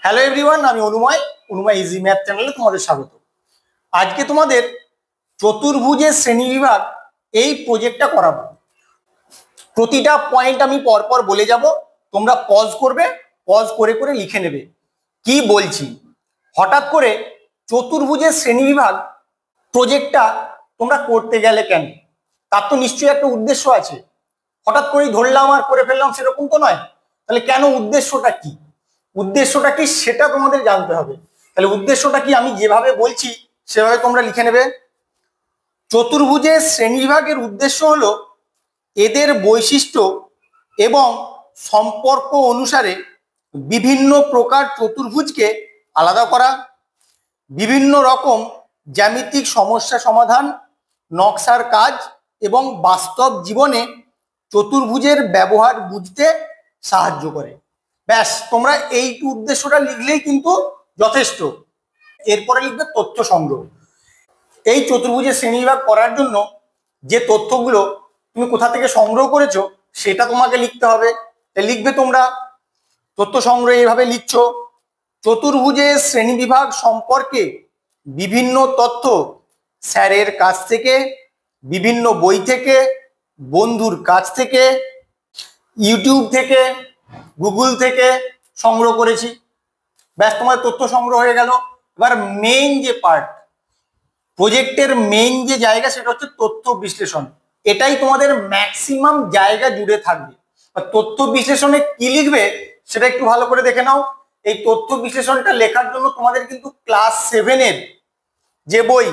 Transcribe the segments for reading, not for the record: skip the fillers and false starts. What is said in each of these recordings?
Hello everyone, আমি অনুময় easy math চ্যানেলে তোমাদের স্বাগত। আজকে তোমাদের চতুর্ভুজের শ্রেণীবিভাগ এই প্রজেক্টটা করাবো। প্রতিটা পয়েন্ট আমি পরপর বলে যাব, তোমরা পজ করবে, পজ করে করে লিখে নেবে কি বলছি। হঠাৎ করে চতুর্ভুজের শ্রেণীবিভাগ প্রজেক্টটা তোমরা করতে গেলে কেন? তার তো নিশ্চয়ই একটা উদ্দেশ্য আছে। হঠাৎ করেই ধরলাম আর করে ফেললাম সেরকম তো নয়। তাহলে কেন, উদ্দেশ্যটা কি? উদ্দেশ্যটা কি সেটা তোমাদের জানতে হবে। তাহলে উদ্দেশ্যটা কি আমি যেভাবে বলছি সেভাবে তোমরা লিখে নেবে। চতুর্ভুজের শ্রেণীবিভাগের উদ্দেশ্য হলো এদের বৈশিষ্ট্য এবং সম্পর্ক অনুসারে বিভিন্ন প্রকার চতুর্ভুজকে আলাদা করা, বিভিন্ন রকম জ্যামিতিক সমস্যা সমাধান, নকশার কাজ এবং বাস্তব জীবনে চতুর্ভুজের ব্যবহার বুঝতে সাহায্য করে। ব্যাস, তোমরা এই উদ্দেশ্যটা লিখলেই কিন্তু যথেষ্ট। এরপরে লিখবে তথ্য সংগ্রহ। এই চতুর্ভুজের শ্রেণীবিভাগ করার জন্য যে তথ্যগুলো তুমি কোথা থেকে সংগ্রহ করেছো সেটা তোমাকে লিখতে হবে। লিখবে তোমরা তথ্য সংগ্রহ এইভাবে লিখছো: চতুর্ভুজের শ্রেণীবিভাগ সম্পর্কে বিভিন্ন তথ্য স্যারের কাছ থেকে, বিভিন্ন বই থেকে, বন্ধুর কাছ থেকে, ইউটিউব থেকে, গুগল থেকে সংগ্রহ করেছি। ব্যাস, তোমার তথ্য সংগ্রহ হয়ে গেল। এবার মেইন যে পার্ট, প্রজেক্টের মেইন যে জায়গা, সেটা হচ্ছে তথ্য বিশ্লেষণ। এটাই তোমাদের ম্যাক্সিমাম জায়গা জুড়ে থাকবে। তথ্য বিশ্লেষণে কি লিখবে সেটা একটু ভালো করে দেখে নাও। এই তথ্য বিশ্লেষণটা লেখার জন্য তোমাদের কিন্তু ক্লাস 7-এর যে বই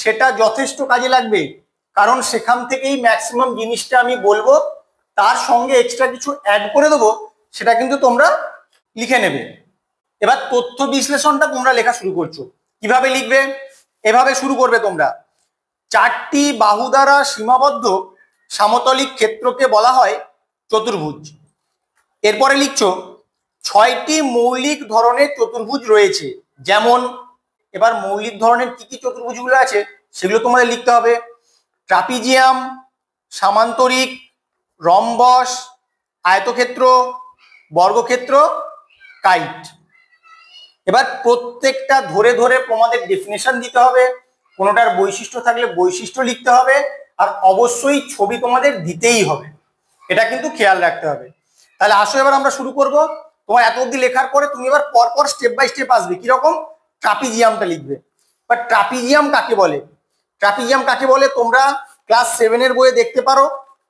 সেটা যথেষ্ট কাজে লাগবে, কারণ সেখান থেকেই ম্যাক্সিমাম জিনিসটা আমি বলবো, তার সঙ্গে এক্সট্রা কিছু অ্যাড করে দেবো, সেটা কিন্তু তোমরা লিখে নেবে। এবার তথ্য বিশ্লেষণটা তোমরা লেখা শুরু করছো, কিভাবে লিখবে? এভাবে শুরু করবে তোমরা: চারটি বাহু দ্বারা সীমাবদ্ধ সমতলিক ক্ষেত্রকে বলা হয় চতুর্ভুজ। এরপরে লিখছো 6টি মৌলিক ধরনের চতুর্ভুজ রয়েছে, যেমন। এবার মৌলিক ধরনের কি কি চতুর্ভুজগুলো আছে সেগুলো তোমাদের লিখতে হবে: ট্রাপিজিয়াম, সামান্তরিক, রম্বস, আয়তক্ষেত্র, বর্গক্ষেত্র, কাইট। এবার প্রত্যেকটা ধরে ধরে তোমাদের ডেফিনেশন দিতে হবে, কোনোটার বৈশিষ্ট্য থাকলে বৈশিষ্ট্য লিখতে হবে, আর অবশ্যই ছবি তোমাদের দিতেই হবে, এটা কিন্তু খেয়াল রাখতে হবে। তাহলে আসো এবার আমরা শুরু করব। তোমার এত অবধি লেখার পরে তুমি এবার পরপর স্টেপ বাই স্টেপ আসবে। কিরকম? ট্রাপিজিয়ামটা লিখবে। বাট ট্রাপিজিয়াম কাকে বলে? ট্রাপিজিয়াম কাকে বলে তোমরা ক্লাস 7-এর বইয়ে দেখতে পারো,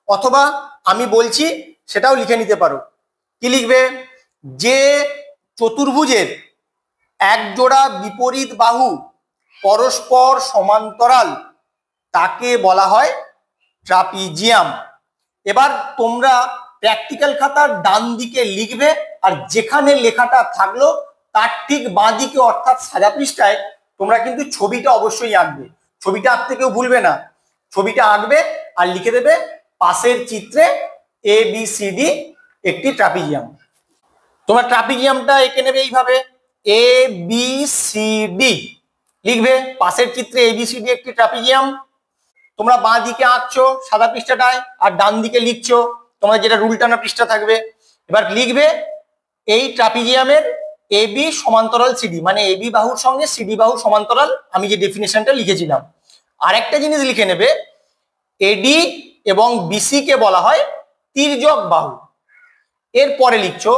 অথবা আমি বলছি সেটাও লিখে নিতে পারো। কি লিখবে? যে চতুর্ভুজের এক জোড়া বিপরীত বাহু পরস্পর সমান্তরাল তাকে বলা হয় ট্রাপিজিয়াম। এবার তোমরা প্র্যাকটিক্যাল খাতার ডান দিকে লিখবে, আর যেখানে লেখাটা থাকলো তার ঠিক বাঁ দিকে, অর্থাৎ সাদা পৃষ্ঠায় তোমরা কিন্তু ছবিটা অবশ্যই আঁকবে। ছবিটা আঁকতে কেউ ভুলবে না। ছবিটা আঁকবে আর লিখে দেবে পাশের চিত্রে ABCD একটি ট্রাপিজিয়াম। তোমরা ট্রাপিজিয়ামটা এঁকে নেবে এইভাবে ABCD লিখবে, পাশের চিত্রে ABCD একটি ট্রাপিজিয়াম। তোমরা বাঁ দিকে আঁকছো সাদা পৃষ্ঠাটায়, আর ডান দিকে লিখছো তোমরা যেটা রুল টানা পৃষ্ঠা থাকবে। এবার লিখবে এই ট্রাপিজিয়ামের AB সমান্তরাল CD, মানে AB বাহুর সঙ্গে CD বাহুর সমান্তরাল, আমি যে ডেফিনেশনটা লিখেছিলাম। আর একটা জিনিস লিখে নেবে, AD এবং BC কে বলা হয় তির্যক বাহু। এরপরে লিখছো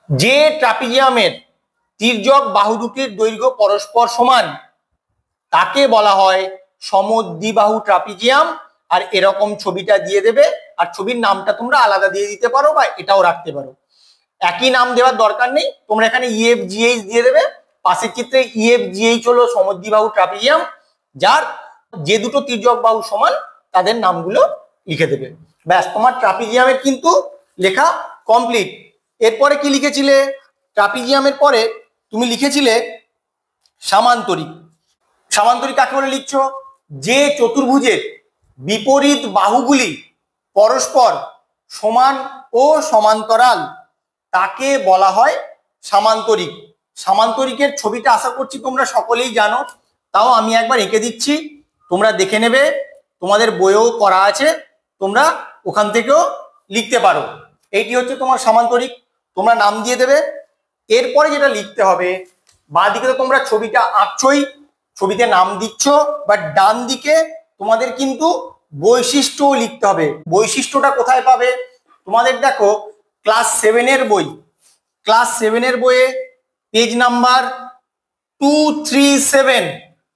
যে ট্রাপিজিয়ামের তির্যক বাহু দুটির দৈর্ঘ্য পরস্পর সমান তাকে বলা হয় সমদ্বিবাহু ট্রাপিজিয়াম। আর এরকম ছবিটা দিয়ে দেবে, আর ছবির নামটা তোমরা আলাদা দিয়ে দিতে পারো বা এটাও রাখতে পারো, একই নাম দেওয়ার দরকার নেই। তোমরা এখানে EFGH দিয়ে দেবে। পাশের চিত্রে EFGH হলো সমদ্বিবাহু ট্রাপিজিয়াম, যার যে দুটো তির্যক বাহু সমান তাদের নামগুলো লিখে দেবে। ব্যাস, তোমার ট্রাপিজিয়ামের কিন্তু লেখা কমপ্লিট। এরপরে কি লিখেছিলে? ট্রাপিজিয়ামের পরে তুমি লিখেছিলে সামান্তরিক। সামান্তরিক কাকে বলে লিখছো? যে চতুর্ভুজের বিপরীত বাহুগুলি পরস্পর সমান ও সমান্তরাল তাকে বলা হয় সামান্তরিক। সামান্তরিকের ছবিটা আশা করছি তোমরা সকলেই জানো, তাও আমি একবার এঁকে দিচ্ছি, তোমরা দেখে নেবে। তোমাদের বইয়েও করা আছে, তোমরা ওখান থেকেও লিখতে পারো। এইটি হচ্ছে তোমার সামান্তরিক। তোমরা নাম দিয়ে দেবে এরপরে যেটা লিখতে হবে, বাঁদিকে তো তোমরা ছবিটা আঁকছই, ছবিতে নাম দিচ্ছ, বাট ডান দিকে তোমাদের কিন্তু বৈশিষ্ট্যও লিখতে হবে। বৈশিষ্ট্যটা কোথায় পাবে? তোমাদের দেখো ক্লাস 7-এর বই, ক্লাস 7-এর বইয়ে পেজ নাম্বার 237,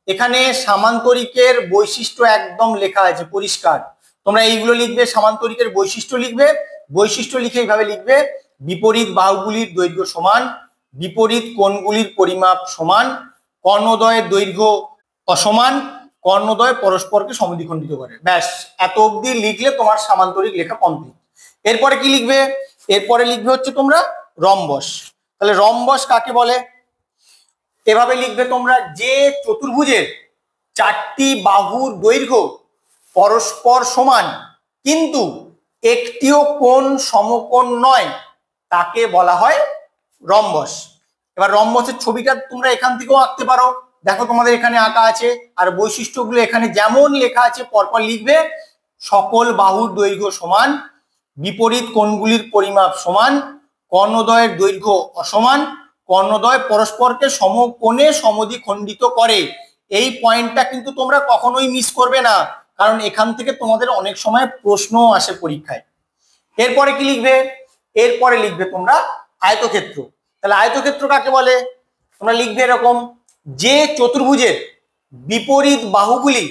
এখানে সামান্তরিকের বৈশিষ্ট্য একদম লেখা আছে পরিষ্কার। তোমরা এইগুলো লিখবে, সামান্তরিকের বৈশিষ্ট্য লিখবে। বৈশিষ্ট্য লিখে এইভাবে লিখবে, বিপরীত বাহুগুলির দৈর্ঘ্য সমান, বিপরীত কোণগুলির পরিমাপ সমান, কর্ণদ্বয়ের দৈর্ঘ্য অসমান, কর্ণদ্বয় পরস্পরকে সমদ্বিখণ্ডিত করে। ব্যাস, এত অবধি লিখলে তোমার সামান্তরিক লেখা কমপ্লিট। এরপরে কি লিখবে? এরপরে লিখবে হচ্ছে তোমরা রম্বস। তাহলে রম্বস কাকে বলে? এভাবে লিখবে তোমরা, যে চতুর্ভুজের 4টি বাহুর দৈর্ঘ্য পরস্পর সমান কিন্তু একটিও কোণ সমকোণ নয়, তাকে বলা হয় রম্বস। এবার রম্বসের ছবিটা তোমরা এখান থেকেও আঁকতে পারো, দেখো তোমাদের এখানে আঁকা আছে। আর বৈশিষ্ট্যগুলো এখানে যেমন লেখা আছে পরপর লিখবে। সকল বাহুর দৈর্ঘ্য সমান, বিপরীত কোণগুলির পরিমাপ সমান, কর্ণদ্বয়ের দৈর্ঘ্য অসমান, কর্ণদ্বয় পরস্পরকে সমকোণে সমদ্বিখণ্ডিত করে। এই পয়েন্টটা কিন্তু তোমরা কখনোই মিস করবে না, কারণ এখান থেকে তোমাদের অনেক সময় প্রশ্ন আসে পরীক্ষায়। এরপরে কি লিখবে? এরপরে লিখবে তোমরা আয়তক্ষেত্র। তাহলে আয়তক্ষেত্র কাকে বলে? তোমরা লিখবে এরকম, যে চতুর্ভুজের বিপরীত বাহুগুলি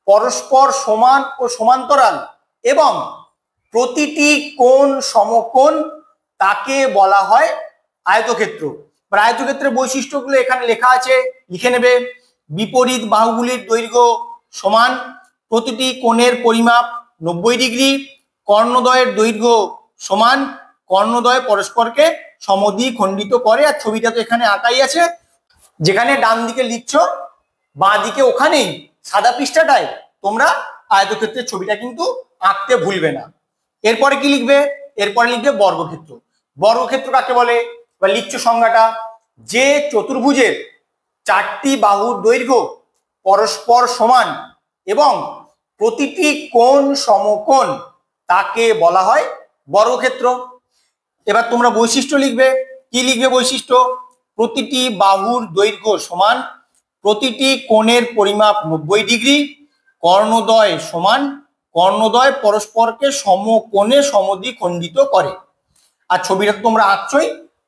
পরস্পর সমান ও সমান্তরাল এবং প্রতিটি কোণ সমকোণ, তাকে বলা হয় আয়তক্ষেত্র। আয়তক্ষেত্রের বৈশিষ্ট্যগুলো এখানে লেখা আছে, লিখে নেবে। বিপরীত বাহুগুলির দৈর্ঘ্য সমান, প্রতিটি কোণের পরিমাপ 90 ডিগ্রি, কর্ণদ্বয়ের দৈর্ঘ্য সমান, কর্ণদ্বয় পরস্পরকে সমদ্বিখণ্ডিত করে। আর ছবিটা তো এখানে আঁকাই আছে, যেখানে ডান দিকে লিখছো বাঁ দিকে ওখানেই সাদা পৃষ্ঠাটায় তোমরা আয়তক্ষেত্রের ছবিটা কিন্তু আঁকতে ভুলবে না। এরপরে কি লিখবে? এরপরে লিখবে বর্গক্ষেত্র। বর্গক্ষেত্র কাকে বলে? বা লিখছো সংজ্ঞাটা, যে চতুর্ভুজের 4টি বাহুর দৈর্ঘ্য পরস্পর সমান এবং প্রতিটি কোণ সমকোণ, তাকে বলা হয় বর্গক্ষেত্র। এবার তোমরা বৈশিষ্ট্য লিখবে। কি লিখবে বৈশিষ্ট্য? প্রতিটি বাহুর দৈর্ঘ্য সমান, প্রতিটি কোণের পরিমাপ 90 ডিগ্রি, কর্ণদ্বয় সমান, কর্ণদ্বয় পরস্পরকে সমকোণে সমদ্বিখণ্ডিত করে। আর ছবিটা তোমরা আঁকছই,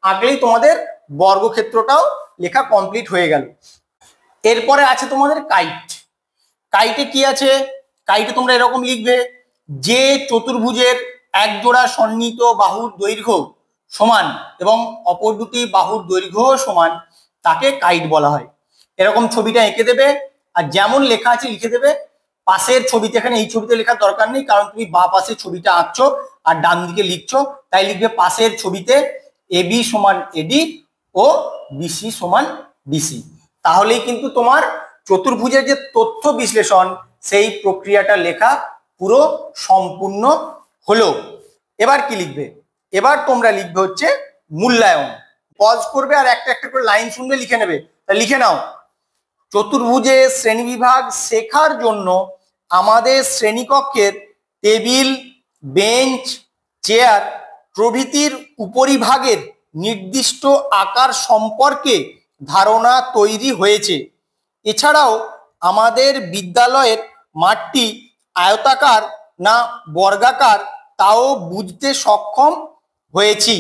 আঁকলেই তোমাদের বর্গক্ষেত্রটাও লেখা কমপ্লিট হয়ে গেল। এরপরে আছে তোমাদের কাইট। কাইটে কি আছে? কাইটে তোমরা এরকম লিখবে, যে চতুর্ভুজের এক জোড়া সন্নিহিত বাহুর দৈর্ঘ্য সমান এবং অপর দুটি বাহুর দৈর্ঘ্য সমান, তাকে কাইট বলা হয়। এরকম ছবিটা এঁকে দেবে, আর যেমন লেখা আছে লিখে দেবে। পাশের ছবিতে, এখানে এই ছবিতে লেখার দরকার নেই, কারণ তুমি বাঁ পাশের ছবিটা আঁকছো আর ডান দিকে লিখছো, তাই লিখবে পাশের ছবিতে এবি সমান এডি ও বিসি সমান বিসি। তাহলেই কিন্তু তোমার চতুর্ভুজের যে তথ্য বিশ্লেষণ, সেই প্রক্রিয়াটা লেখা পুরো সম্পূর্ণ হলো। এবার কি লিখবে? এবার তোমরা লিখবে হচ্ছে মূল্যায়ন। পজ করবে আর একটা একটা করে লাইন শুনবে, লিখে নেবে। তা লিখে নাও, চতুর্ভুজে শ্রেণীবিভাগ শেখার জন্য আমাদের শ্রেণীকক্ষের টেবিল, বেঞ্চ, চেয়ার প্রভৃতির উপরিভাগের নির্দিষ্ট আকার সম্পর্কে ধারণা তৈরি হয়েছে। এছাড়াও আমাদের বিদ্যালয়ের মাঠটি আয়তাকার না বর্গাকার তাও বুঝতে সক্ষম হয়েছি।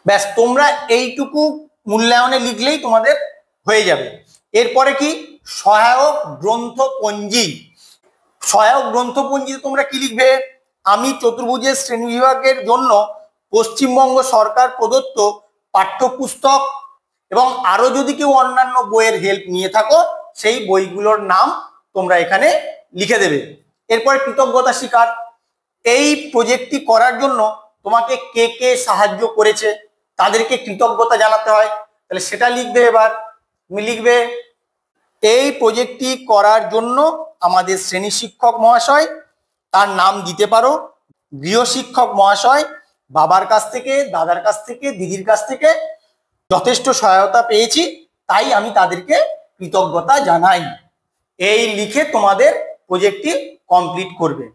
ব্যাস, তোমরা এইটুকু মূল্যায়নে লিখলেই তোমাদের হয়ে যাবে। এরপরে কি? সহায়ক গ্রন্থপঞ্জি। সহায়ক গ্রন্থপঞ্জিতে তোমরা কি লিখবে? আমি চতুর্ভুজের শ্রেণীবিভাগের জন্য পশ্চিমবঙ্গ সরকার প্রদত্ত পাঠ্যপুস্তক এবং আরো যদি কেউ অন্যান্য বইয়ের হেল্প নিয়ে থাকো, সেই বইগুলোর নাম তোমরা এখানে লিখে দেবে। এরপরে কৃতজ্ঞতা স্বীকার। এই প্রজেক্টটি করার জন্য তোমাকে কে কে সাহায্য করেছে, তাদেরকে কৃতজ্ঞতা জানাতে হয়, তাহলে সেটা লিখবে। এবার তুমি লিখবে, এই প্রজেক্টটি করার জন্য আমাদের শ্রেণী শিক্ষক মহাশয়, তার নাম দিতে পারো, গৃহশিক্ষক মহাশয়, বাবার কাছ থেকে, দাদার কাছ থেকে, দিদির কাছ থেকে যথেষ্ট সহায়তা পেয়েছি, তাই আমি তাদেরকে কৃতজ্ঞতা জানাই। এই লিখে তোমাদের প্রজেক্টটি কমপ্লিট করবে।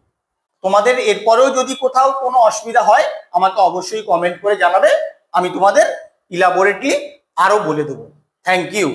তোমাদের এরপরেও যদি কোথাও কোনো অসুবিধা হয়, আমাকে অবশ্যই কমেন্ট করে জানাবে, আমি তোমাদের ইলাবোরেটলি আরো বলে দেবো। Thank you.